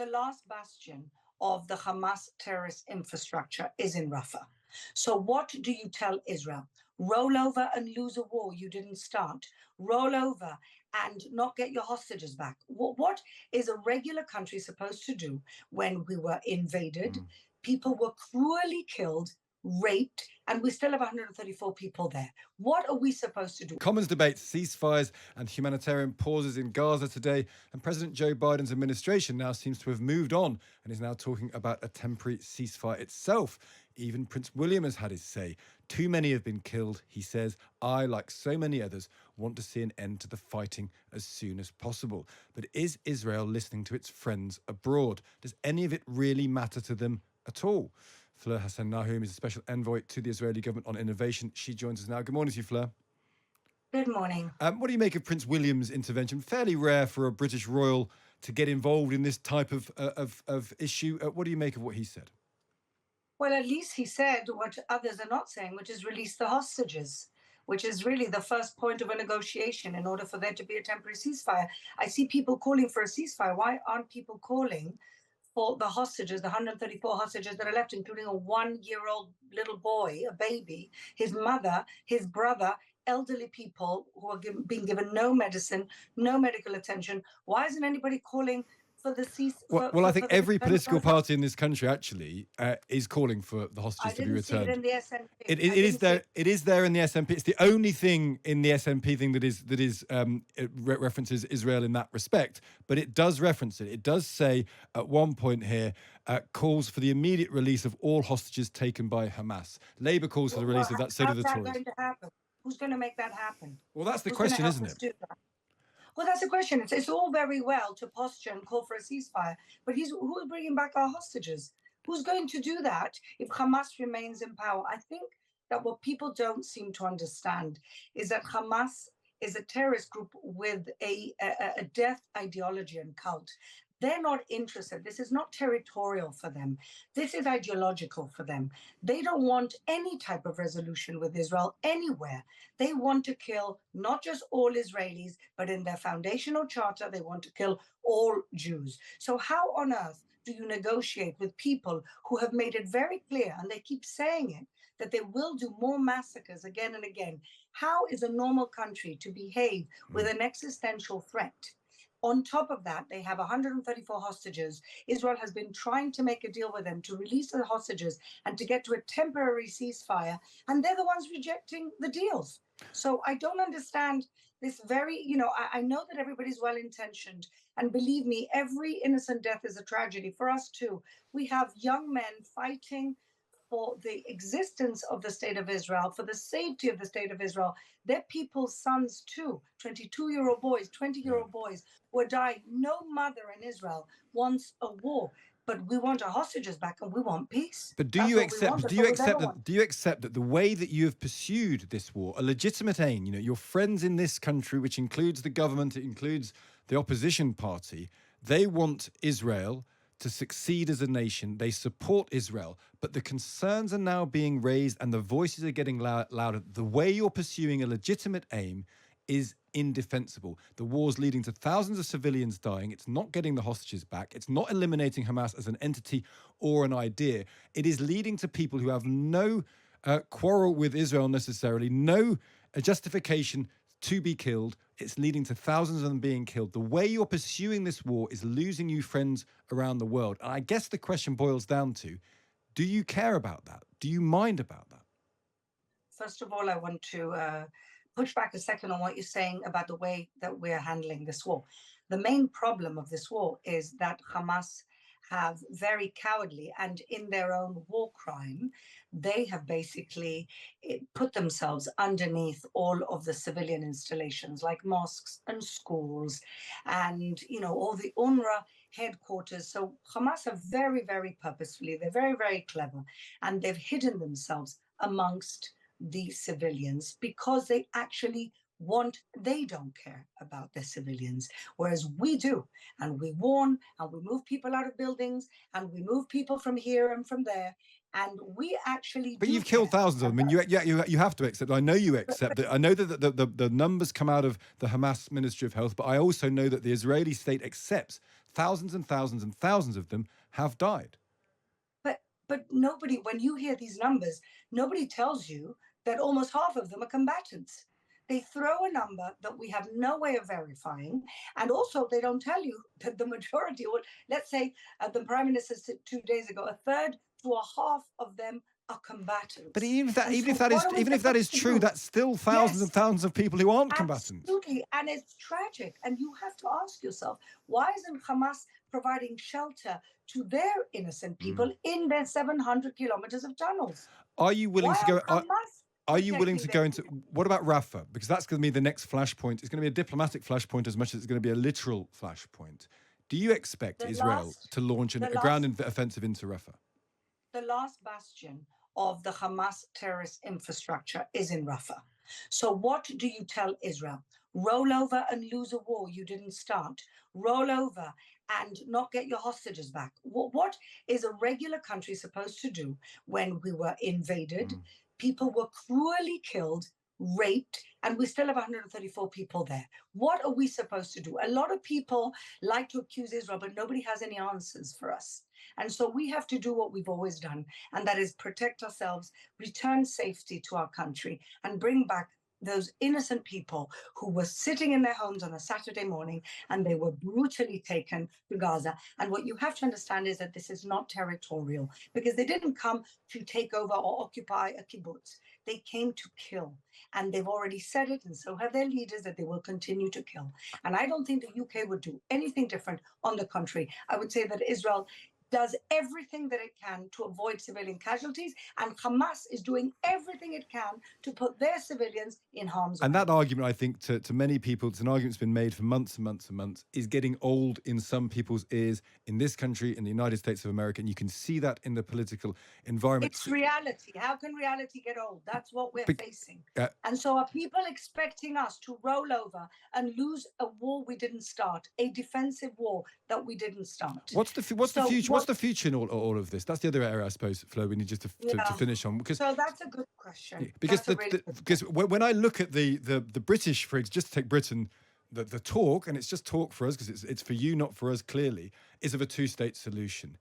the last bastion of the Hamas terrorist infrastructure is in Rafah. So what do you tell Israel? Roll over and lose a war you didn't start. Roll over and not get your hostages back. What is a regular country supposed to do when we were invaded? People were cruelly killed, raped, and we still have 134 people there. What are we supposed to do? Commons debates ceasefires and humanitarian pauses in Gaza today, and President Joe Biden's administration now seems to have moved on and is now talking about a temporary ceasefire itself. Even Prince William has had his say. Too many have been killed, he says. I, like so many others, want to see an end to the fighting as soon as possible. But is Israel listening to its friends abroad? Does any of it really matter to them at all? Fleur Hassan-Nahoum is a special envoy to the Israeli government on innovation. She joins us now. Good morning to you, Fleur. Good morning. What do you make of Prince William's intervention? Fairly rare for a British royal to get involved in this type of issue. What do you make of what he said? Well, at least he said what others are not saying, which is release the hostages, which is really the first point of a negotiation in order for there to be a temporary ceasefire. I see people calling for a ceasefire. Why aren't people calling for the hostages, the 134 hostages that are left, including a 1-year-old little boy, a baby, his mother, his brother, elderly people who are being given no medicine, no medical attention? Why isn't anybody calling for the ceasefire? Well, I think every political party in this country actually is calling for the hostages to be returned. I didn't see it in the SNP. It is there in the SNP. It's the only thing in the SNP thing that it references Israel in that respect. But it does reference it. It does say at one point here calls for the immediate release of all hostages taken by Hamas. Labour calls for the release of that. So do the Tories. How's that going to happen? Who's going to make that happen? Well, that's the question, isn't it? Well, that's the question. It's all very well to posture and call for a ceasefire, but who's bringing back our hostages? Who's going to do that if Hamas remains in power? I think that what people don't seem to understand is that Hamas is a terrorist group with a death ideology and cult. They're not interested. This is not territorial for them. This is ideological for them. They don't want any type of resolution with Israel anywhere. They want to kill not just all Israelis, but in their foundational charter, they want to kill all Jews. So how on earth do you negotiate with people who have made it very clear, and they keep saying it, that they will do more massacres again and again? How is a normal country to behave with an existential threat? On top of that, they have 134 hostages. Israel has been trying to make a deal with them to release the hostages and to get to a temporary ceasefire, and they're the ones rejecting the deals. So I don't understand this very, I know that everybody's well-intentioned, and believe me, every innocent death is a tragedy for us too. We have young men fighting for the existence of the state of Israel, for the safety of the state of Israel. They're people's sons too, 22-year-old boys, 20-year-old boys who are dying. No mother in Israel wants a war, but we want our hostages back and we want peace. But do you accept that the way that you have pursued this war, a legitimate aim, your friends in this country, which includes the government, it includes the opposition party, they want Israel to succeed as a nation. They support Israel, but the concerns are now being raised and the voices are getting louder. The way you're pursuing a legitimate aim is indefensible. The war's leading to thousands of civilians dying. It's not getting the hostages back. It's not eliminating Hamas as an entity or an idea. It is leading to people who have no quarrel with Israel necessarily, no justification to be killed. It's leading to thousands of them being killed. The way you're pursuing this war is losing you friends around the world. And I guess the question boils down to, do you care about that? Do you mind about that? First of all, I want to push back a second on what you're saying about the way that we're handling this war. The main problem of this war is that Hamas have very cowardly, and in their own war crime, they have basically put themselves underneath all of the civilian installations like mosques and schools and, all the UNRWA headquarters. So Hamas are very, very purposefully, they're very, very clever, and they've hidden themselves amongst the civilians because they actually they don't care about their civilians, whereas we do. And we warn and we move people out of buildings and we move people from here and from there. And we actually But you've killed thousands of them. And you have to accept. I know you accept it. I know that the numbers come out of the Hamas Ministry of Health, but I also know that the Israeli state accepts thousands and thousands and thousands of them have died. But nobody, when you hear these numbers, nobody tells you that almost half of them are combatants. They throw a number that we have no way of verifying. And also, they don't tell you that the majority, or let's say the Prime Minister said 2 days ago, a third to a half of them are combatants. But even if that is true, that's still thousands and thousands of people who aren't combatants. Absolutely, and it's tragic. And you have to ask yourself, why isn't Hamas providing shelter to their innocent people in their 700 kilometers of tunnels? Are you willing to go? Are you willing to go into, people? what about Rafah? Because that's going to be the next flashpoint. It's going to be a diplomatic flashpoint as much as it's going to be a literal flashpoint. Do you expect Israel to launch a ground offensive into Rafah? The last bastion of the Hamas terrorist infrastructure is in Rafah. So what do you tell Israel? Roll over and lose a war you didn't start. Roll over and not get your hostages back. What is a regular country supposed to do when we were invaded? People were cruelly killed, raped, and we still have 134 people there. What are we supposed to do? A lot of people like to accuse Israel, but nobody has any answers for us. And so we have to do what we've always done, and that is protect ourselves, return safety to our country, and bring back those innocent people who were sitting in their homes on a Saturday morning and they were brutally taken to Gaza. And what you have to understand is that this is not territorial, because they didn't come to take over or occupy a kibbutz. They came to kill. And they've already said it, and so have their leaders, that they will continue to kill. And I don't think the UK would do anything different. On the contrary, I would say that Israel does everything that it can to avoid civilian casualties, and Hamas is doing everything it can to put their civilians in harm's way. And that argument, I think, to many people, it's an argument that's been made for months and months and months, is getting old in some people's ears in this country, in the United States of America, and you can see that in the political environment. It's reality. How can reality get old? That's what we're facing. And so are people expecting us to roll over and lose a war we didn't start, a defensive war that we didn't start? What's the future? What's the future in all of this? That's the other area, I suppose, Fleur, we need just to finish on. So that's a good question. Because when I look at the British, for just to take Britain, the talk, and it's just talk for us, because it's for you, not for us, clearly, is of a two-state solution.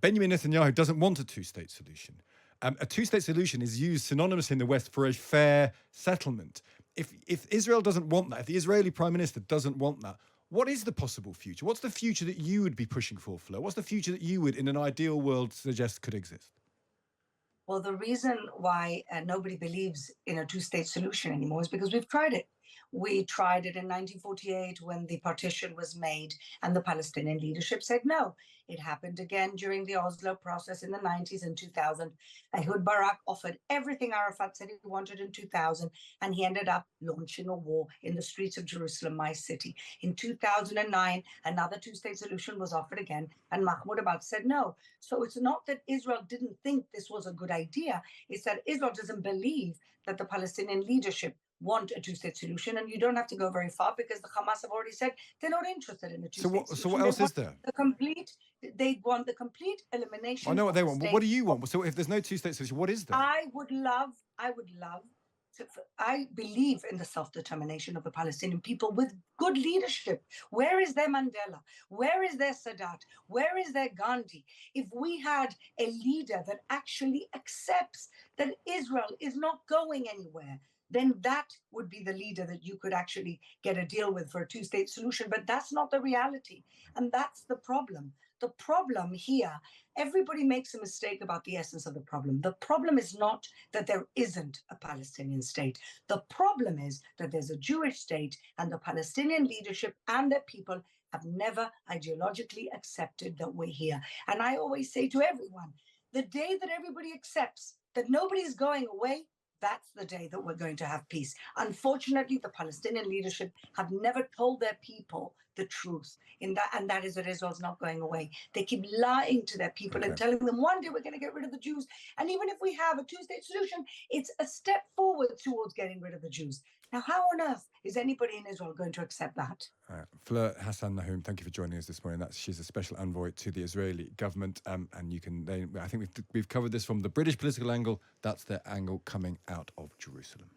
Benjamin Netanyahu doesn't want a two-state solution. A two-state solution is used synonymously in the West for a fair settlement. If Israel doesn't want that, if the Israeli Prime Minister doesn't want that, what is the possible future? What's the future that you would be pushing for, Fleur? What's the future that you would, in an ideal world, suggest could exist? Well, the reason why nobody believes in a two-state solution anymore is because we've tried it. We tried it in 1948 when the partition was made and the Palestinian leadership said no. It happened again during the Oslo process in the 90s and 2000. Ehud Barak offered everything Arafat said he wanted in 2000, and he ended up launching a war in the streets of Jerusalem, my city. In 2009, another two-state solution was offered again, and Mahmoud Abbas said no. So it's not that Israel didn't think this was a good idea. It's that Israel doesn't believe that the Palestinian leadership want a two-state solution, and you don't have to go very far because the Hamas have already said they're not interested in a two-state solution. So what else is there? They want the complete elimination. I know what they want, but what do you want? So if there's no two-state solution, what is there? I would love to, I believe in the self-determination of the Palestinian people with good leadership. Where is their Mandela? Where is their Sadat? Where is their Gandhi? If we had a leader that actually accepts that Israel is not going anywhere, then that would be the leader that you could actually get a deal with for a two-state solution. But that's not the reality. And that's the problem. The problem here, everybody makes a mistake about the essence of the problem. The problem is not that there isn't a Palestinian state. The problem is that there's a Jewish state, and the Palestinian leadership and their people have never ideologically accepted that we're here. And I always say to everyone, the day that everybody accepts that nobody's going away, that's the day that we're going to have peace. Unfortunately, the Palestinian leadership have never told their people the truth, and that is that Israel's not going away. They keep lying to their people and telling them one day we're going to get rid of the Jews. And even if we have a two-state solution, it's a step forward towards getting rid of the Jews. Now, how on earth is anybody in Israel going to accept that? Fleur Hassan-Nahoum, thank you for joining us this morning. She's a special envoy to the Israeli government, and I think we've covered this from the British political angle. That's their angle coming out of Jerusalem.